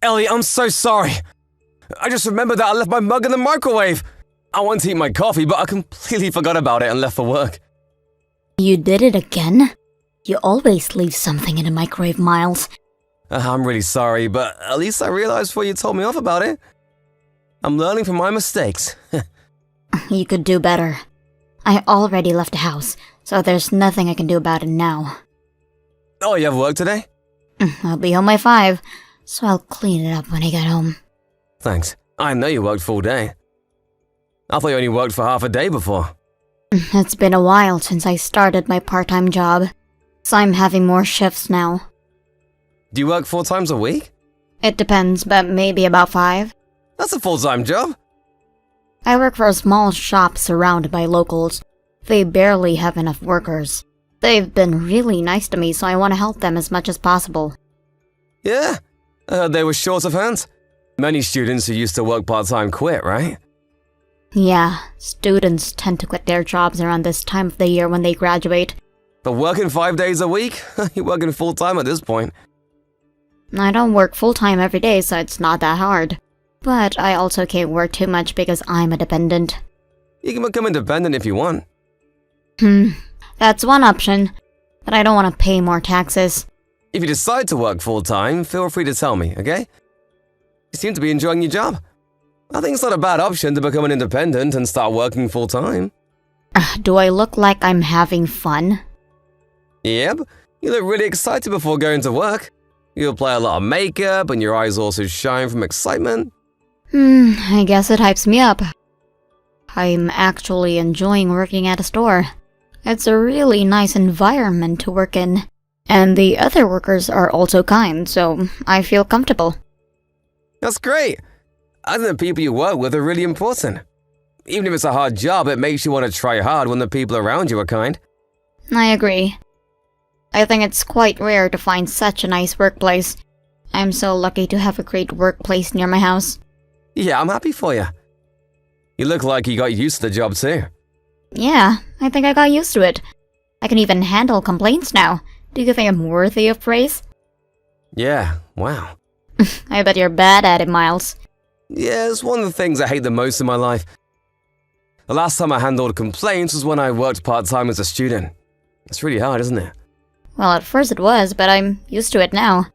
Ellie, I'm so sorry. I just remembered that I left my mug in the microwave. I wanted to eat my coffee, but I completely forgot about it and left for work. You did it again? You always leave something in the microwave, Miles. I'm really sorry, but at least I realized before you told me off about it. I'm learning from my mistakes. You could do better. I already left the house, so there's nothing I can do about it now. Oh, you have work today? I'll be home by 5, so I'll clean it up when I get home. Thanks. I know you worked full day. I thought you only worked for half a day before. It's been a while since I started my part-time job, so I'm having more shifts now. Do you work 4 times a week? It depends, but maybe about 5. That's a full-time job. I work for a small shop surrounded by locals. They barely have enough workers. They've been really nice to me, so I want to help them as much as possible. Yeah, they were short of hands. Many students who used to work part-time quit, right? Yeah, students tend to quit their jobs around this time of the year when they graduate. But working 5 days a week? You're working full-time at this point. I don't work full-time every day, so it's not that hard. But I also can't work too much because I'm a dependent. You can become independent if you want. That's one option, but I don't want to pay more taxes. If you decide to work full-time, feel free to tell me, okay? You seem to be enjoying your job. I think it's not a bad option to become an independent and start working full-time. Do I look like I'm having fun? Yep, you look really excited before going to work. You apply a lot of makeup and your eyes also shine from excitement. I guess it hypes me up. I'm actually enjoying working at a store. It's a really nice environment to work in. And the other workers are also kind, so I feel comfortable. That's great. I think the people you work with are really important. Even if it's a hard job, it makes you want to try hard when the people around you are kind. I agree. I think it's quite rare to find such a nice workplace. I'm so lucky to have a great workplace near my house. Yeah, I'm happy for you. You look like you got used to the job too. Yeah, I think I got used to it. I can even handle complaints now. Do you think I'm worthy of praise? Yeah, wow. I bet you're bad at it, Miles. Yeah, it's one of the things I hate the most in my life. The last time I handled complaints was when I worked part-time as a student. It's really hard, isn't it? Well, at first it was, but I'm used to it now.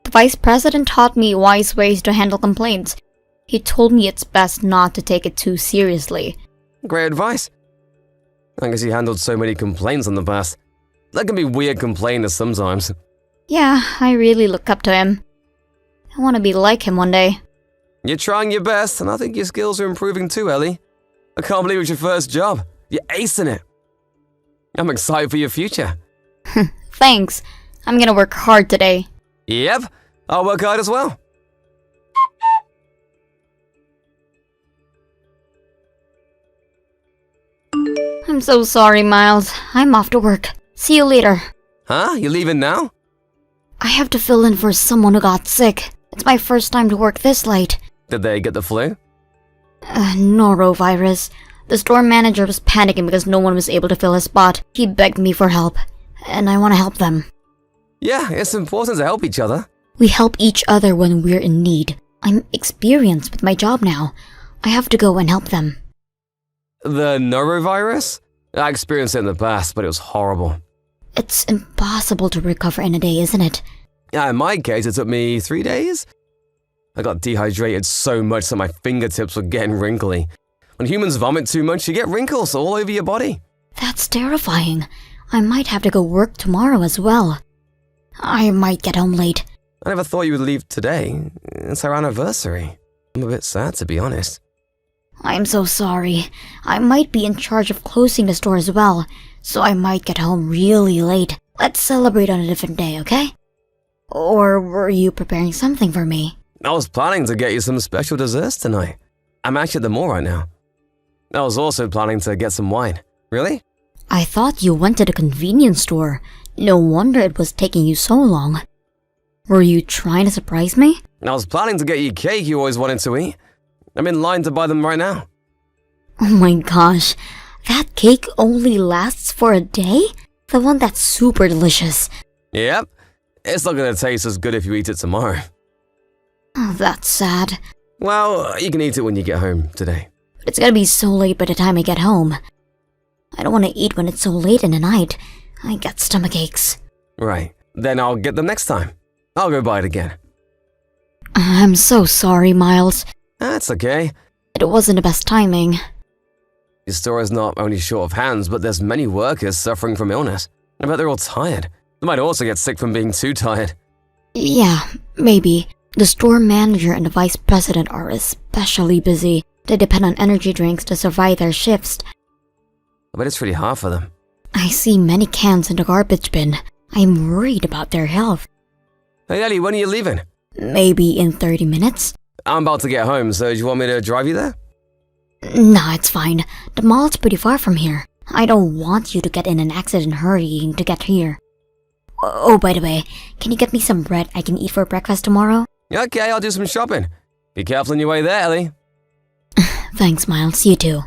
The vice president taught me wise ways to handle complaints. He told me it's best not to take it too seriously. Great advice. I guess you handled so many complaints in the past. That can be weird complainers sometimes. Yeah, I really look up to him. I want to be like him one day. You're trying your best, and I think your skills are improving too, Ellie. I can't believe it's your first job. You're acing it. I'm excited for your future. Thanks. I'm gonna work hard today. Yep, I'll work hard as well. I'm so sorry, Miles. I'm off to work. See you later. Huh? You leaving now? I have to fill in for someone who got sick. It's my first time to work this late. Did they get the flu? Norovirus. The store manager was panicking because no one was able to fill his spot. He begged me for help, and I want to help them. Yeah, it's important to help each other. We help each other when we're in need. I'm experienced with my job now. I have to go and help them. The norovirus? I experienced it in the past, but it was horrible. It's impossible to recover in a day, isn't it? Yeah, in my case, it took me 3 days. I got dehydrated so much that my fingertips were getting wrinkly. When humans vomit too much, you get wrinkles all over your body. That's terrifying. I might have to go work tomorrow as well. I might get home late. I never thought you would leave today. It's our anniversary. I'm a bit sad, to be honest. I'm so sorry. I might be in charge of closing the store as well, so I might get home really late. Let's celebrate on a different day, okay? Or were you preparing something for me? I was planning to get you some special desserts tonight. I'm actually at the mall right now. I was also planning to get some wine. Really? I thought you went to the convenience store. No wonder it was taking you so long. Were you trying to surprise me? I was planning to get you cake you always wanted to eat. I'm in line to buy them right now. Oh my gosh, that cake only lasts for a day? The one that's super delicious. Yep, it's not gonna taste as good if you eat it tomorrow. Oh, that's sad. Well, you can eat it when you get home today. But it's gonna be so late by the time I get home. I don't want to eat when it's so late in the night. I get stomach aches. Right. Then I'll get them next time. I'll go buy it again. I'm so sorry, Miles. That's okay. It wasn't the best timing. Your store is not only short of hands, but there's many workers suffering from illness. I bet they're all tired. They might also get sick from being too tired. Yeah, maybe. The store manager and the vice president are especially busy. They depend on energy drinks to survive their shifts. I bet it's pretty hard for them. I see many cans in the garbage bin. I'm worried about their health. Hey Ellie, when are you leaving? Maybe in 30 minutes? I'm about to get home, so do you want me to drive you there? Nah, it's fine. The mall's pretty far from here. I don't want you to get in an accident hurrying to get here. Oh, by the way, can you get me some bread I can eat for breakfast tomorrow? Okay, I'll do some shopping. Be careful on your way there, Ellie. Thanks, Miles. You too.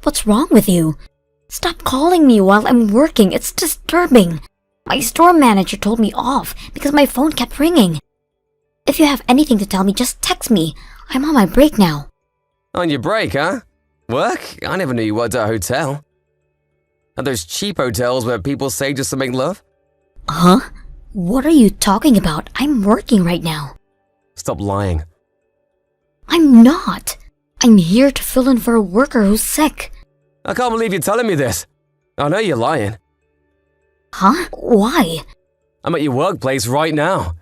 What's wrong with you? Stop calling me while I'm working. It's disturbing. My store manager told me off because my phone kept ringing. If you have anything to tell me, just text me. I'm on my break now. On your break, huh? Work? I never knew you worked at a hotel. Are those cheap hotels where people say just to make love? Huh? What are you talking about? I'm working right now. Stop lying. I'm not. I'm here to fill in for a worker who's sick. I can't believe you're telling me this. I know you're lying. Huh? Why? I'm at your workplace right now.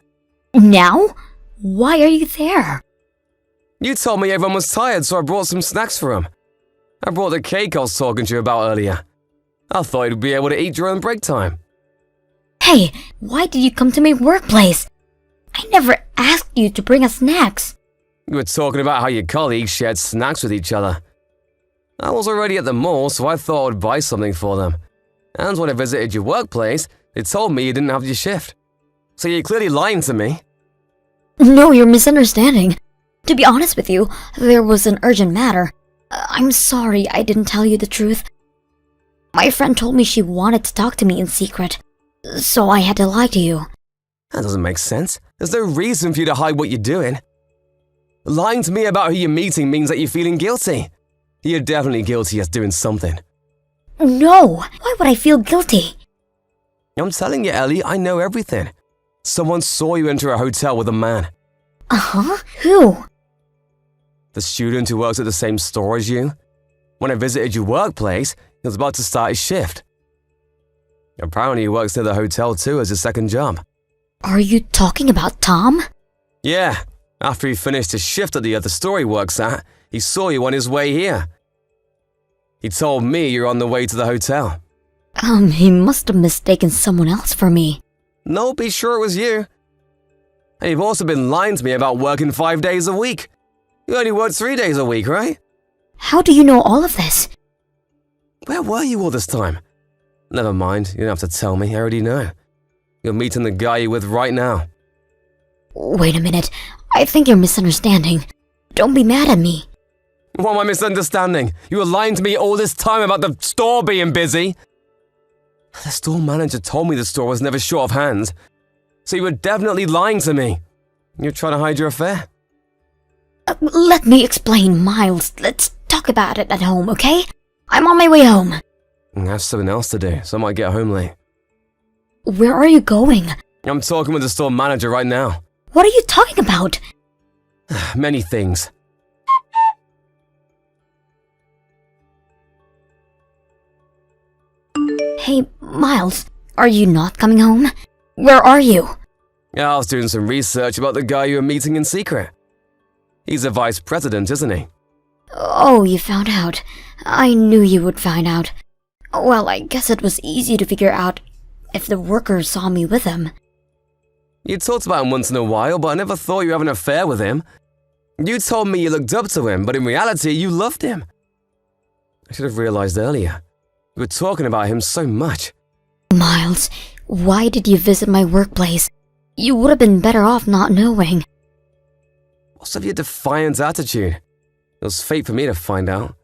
Now? Why are you there? You told me everyone was tired, so I brought some snacks for them. I brought the cake I was talking to you about earlier. I thought you'd be able to eat during break time. Hey, why did you come to my workplace? I never asked you to bring us snacks. You were talking about how your colleagues shared snacks with each other. I was already at the mall, so I thought I would buy something for them. And when I visited your workplace, they told me you didn't have your shift. So you're clearly lying to me. No, you're misunderstanding. To be honest with you, there was an urgent matter. I'm sorry I didn't tell you the truth. My friend told me she wanted to talk to me in secret, so I had to lie to you. That doesn't make sense. There's no reason for you to hide what you're doing. Lying to me about who you're meeting means that you're feeling guilty. You're definitely guilty as doing something. No, why would I feel guilty? I'm telling you, Ellie, I know everything. Someone saw you enter a hotel with a man. Uh-huh? Who? The student who works at the same store as you. When I visited your workplace, he was about to start his shift. Apparently he works near the hotel too as his second job. Are you talking about Tom? Yeah, after he finished his shift at the other store he works at, he saw you on his way here. He told me you're on the way to the hotel. He must have mistaken someone else for me. No, be sure it was you. And you've also been lying to me about working 5 days a week. You only work 3 days a week, right? How do you know all of this? Where were you all this time? Never mind, you don't have to tell me, I already know. You're meeting the guy you're with right now. Wait a minute, I think you're misunderstanding. Don't be mad at me. What am I misunderstanding? You were lying to me all this time about the store being busy. The store manager told me the store was never short of hands. So you were definitely lying to me. You're trying to hide your affair. Let me explain, Miles. Let's talk about it at home, okay? I'm on my way home. I have something else to do, so I might get home late. Where are you going? I'm talking with the store manager right now. What are you talking about? Many things. Hey, Miles, are you not coming home? Where are you? I was doing some research about the guy you were meeting in secret. He's a vice president, isn't he? Oh, you found out. I knew you would find out. Well, I guess it was easy to figure out if the workers saw me with him. You talked about him once in a while, but I never thought you were having an affair with him. You told me you looked up to him, but in reality, you loved him. I should have realized earlier. You were talking about him so much. Miles, why did you visit my workplace? You would have been better off not knowing. What's with your defiant attitude? It was fate for me to find out.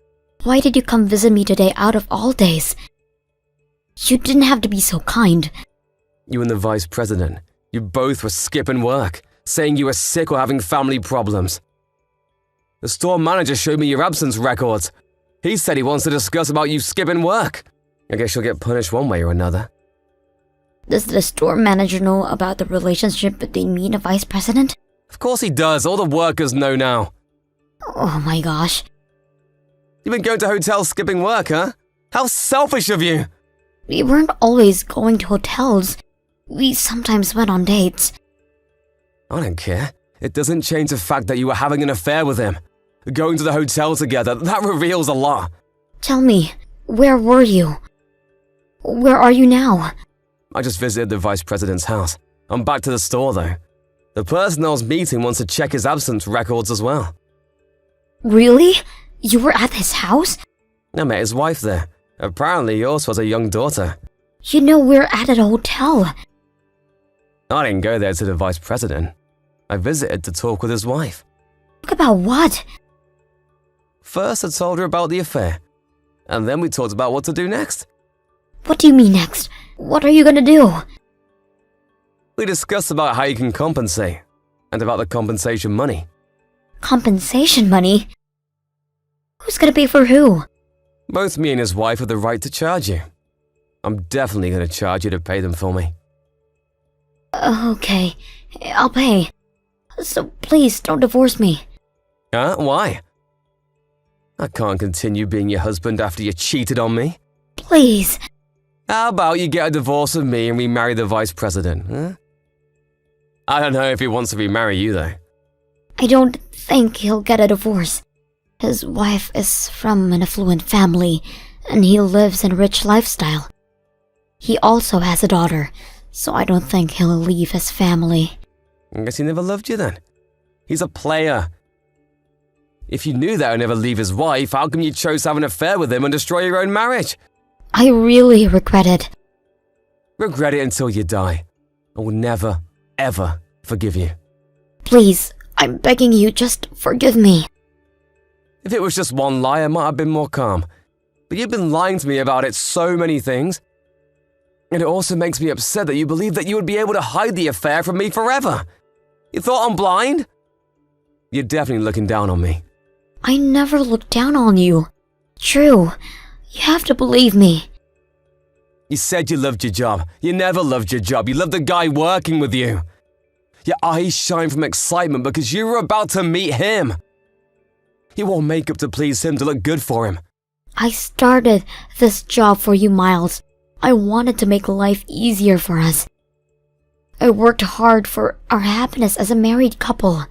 Why did you come visit me today out of all days? You didn't have to be so kind. You and the vice president, you both were skipping work, saying you were sick or having family problems. The store manager showed me your absence records. He said he wants to discuss about you skipping work. I guess you'll get punished one way or another. Does the store manager know about the relationship between me and the vice president? Of course he does. All the workers know now. Oh my gosh. You've been going to hotels skipping work, huh? How selfish of you! We weren't always going to hotels. We sometimes went on dates. I don't care. It doesn't change the fact that you were having an affair with him. Going to the hotel together, that reveals a lot. Tell me, where were you? Where are you now? I just visited the vice president's house. I'm back to the store, though. The person I was meeting wants to check his absence records as well. Really? You were at his house? I met his wife there. Apparently, he also has a young daughter. You know we're at a hotel. I didn't go there to the vice president. I visited to talk with his wife. Talk about what? First, I told her about the affair. And then we talked about what to do next. What do you mean next? What are you gonna do? We discussed about how you can compensate. And about the compensation money. Compensation money? Who's gonna pay for who? Both me and his wife have the right to charge you. I'm definitely going to charge you to pay them for me. Okay, I'll pay. So please don't divorce me. Huh? Why? I can't continue being your husband after you cheated on me. Please. How about you get a divorce with me and we marry the vice president, huh? I don't know if he wants to remarry you, though. I don't think he'll get a divorce. His wife is from an affluent family, and he lives in a rich lifestyle. He also has a daughter, so I don't think he'll leave his family. I guess he never loved you then. He's a player. If you knew that he'd never leave his wife, how come you chose to have an affair with him and destroy your own marriage? I really regret it. Regret it until you die. I will never, ever forgive you. Please, I'm begging you, just forgive me. If it was just one lie, I might have been more calm. But you've been lying to me about it so many things. And it also makes me upset that you believe that you would be able to hide the affair from me forever. You thought I'm blind? You're definitely looking down on me. I never looked down on you. True. You have to believe me. You said you loved your job. You never loved your job. You loved the guy working with you. Your eyes shine from excitement because you were about to meet him. You wore makeup to please him, to look good for him. I started this job for you, Miles. I wanted to make life easier for us. I worked hard for our happiness as a married couple.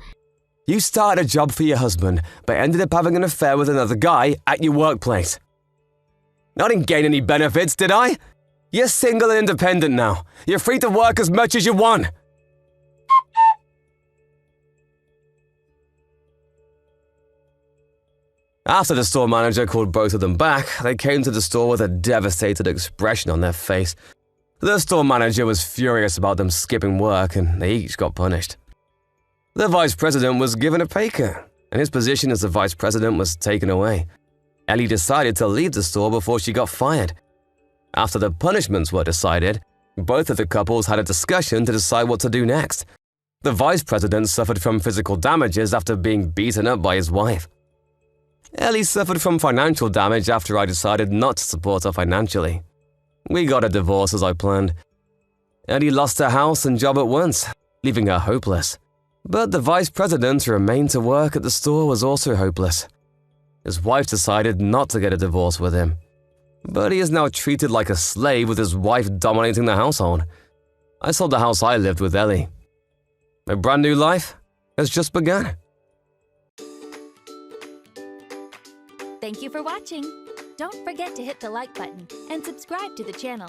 You started a job for your husband, but ended up having an affair with another guy at your workplace. I didn't gain any benefits, did I? You're single and independent now. You're free to work as much as you want. After the store manager called both of them back, they came to the store with a devastated expression on their face. The store manager was furious about them skipping work, and they each got punished. The vice president was given a pay cut, and his position as the vice president was taken away. Ellie decided to leave the store before she got fired. After the punishments were decided, both of the couples had a discussion to decide what to do next. The vice president suffered from physical damages after being beaten up by his wife. Ellie suffered from financial damage after I decided not to support her financially. We got a divorce as I planned. Ellie lost her house and job at once, leaving her hopeless. But the vice president who remained to work at the store was also hopeless. His wife decided not to get a divorce with him. But he is now treated like a slave with his wife dominating the household. I sold the house I lived with Ellie. A brand new life has just begun. Thank you for watching. Don't forget to hit the like button and subscribe to the channel.